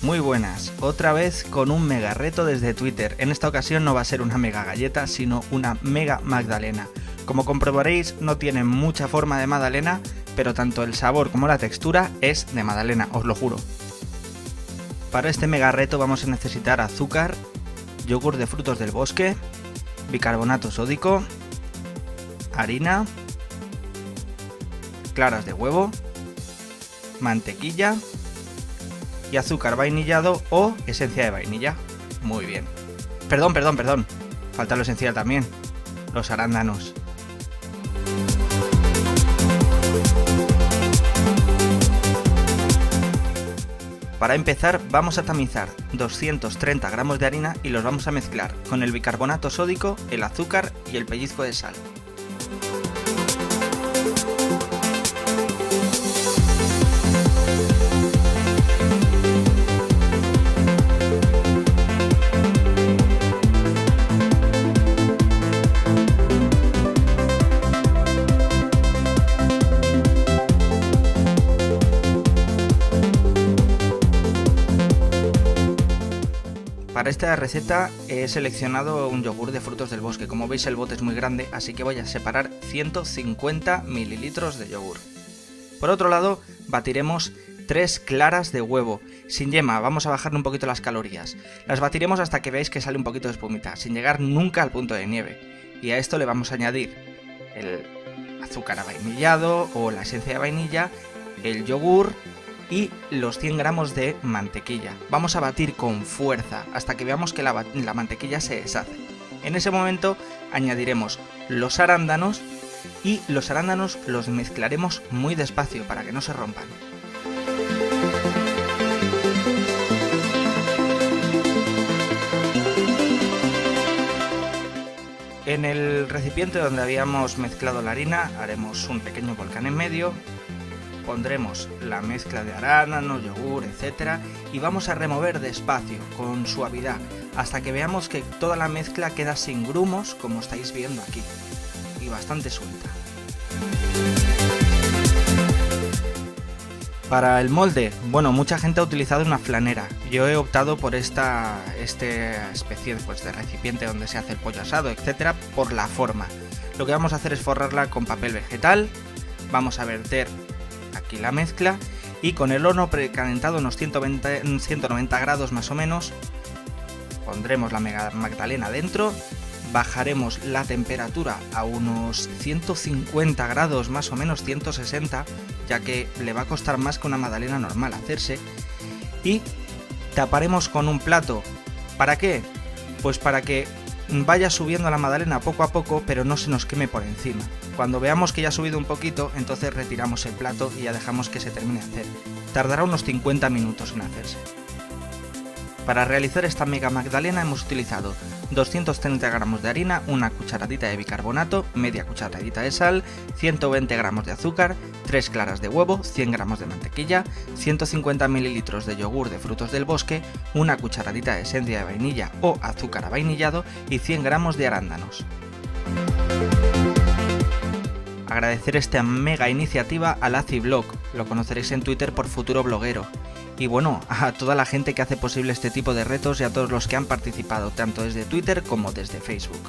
Muy buenas, otra vez con un mega reto desde Twitter. En esta ocasión no va a ser una mega galleta, sino una mega magdalena. Como comprobaréis, no tiene mucha forma de magdalena, pero tanto el sabor como la textura es de magdalena, os lo juro. Para este mega reto vamos a necesitar azúcar, yogur de frutos del bosque, bicarbonato sódico, harina, claras de huevo, mantequilla y azúcar vainillado o esencia de vainilla. Muy bien. Perdón. Falta lo esencial también, los arándanos. Para empezar vamos a tamizar 230 gramos de harina y los vamos a mezclar con el bicarbonato sódico, el azúcar y el pellizco de sal. Para esta receta he seleccionado un yogur de frutos del bosque. Como veis el bote es muy grande, así que voy a separar 150 mililitros de yogur. Por otro lado, batiremos 3 claras de huevo, sin yema. Vamos a bajarle un poquito las calorías. Las batiremos hasta que veáis que sale un poquito de espumita, sin llegar nunca al punto de nieve. Y a esto le vamos a añadir el azúcar avainillado o la esencia de vainilla, el yogur y los 100 gramos de mantequilla. Vamos a batir con fuerza hasta que veamos que la mantequilla se deshace. En ese momento añadiremos los arándanos y los arándanos los mezclaremos muy despacio para que no se rompan. En el recipiente donde habíamos mezclado la harina haremos un pequeño volcán en medio. Pondremos la mezcla de arándanos, yogur, etc. y vamos a remover despacio, con suavidad, hasta que veamos que toda la mezcla queda sin grumos, como estáis viendo aquí, y bastante suelta. Para el molde, bueno, mucha gente ha utilizado una flanera. Yo he optado por esta especie de recipiente donde se hace el pollo asado, etc. por la forma. Lo que vamos a hacer es forrarla con papel vegetal. Vamos a verter aquí la mezcla y con el horno precalentado unos 190 grados más o menos pondremos la mega magdalena dentro, bajaremos la temperatura a unos 150 grados más o menos 160, ya que le va a costar más que una magdalena normal hacerse, y taparemos con un plato. ¿Para qué? Pues para que vaya subiendo la magdalena poco a poco, pero no se nos queme por encima. Cuando veamos que ya ha subido un poquito, entonces retiramos el plato y ya dejamos que se termine de hacer. Tardará unos 50 minutos en hacerse. Para realizar esta mega magdalena hemos utilizado 230 gramos de harina, una cucharadita de bicarbonato, media cucharadita de sal, 120 gramos de azúcar, 3 claras de huevo, 100 gramos de mantequilla, 150 mililitros de yogur de frutos del bosque, una cucharadita de esencia de vainilla o azúcar avainillado y 100 gramos de arándanos. Agradecer esta mega iniciativa a Laciblog, lo conoceréis en Twitter por Futuro Bloguero. Y bueno, a toda la gente que hace posible este tipo de retos y a todos los que han participado tanto desde Twitter como desde Facebook.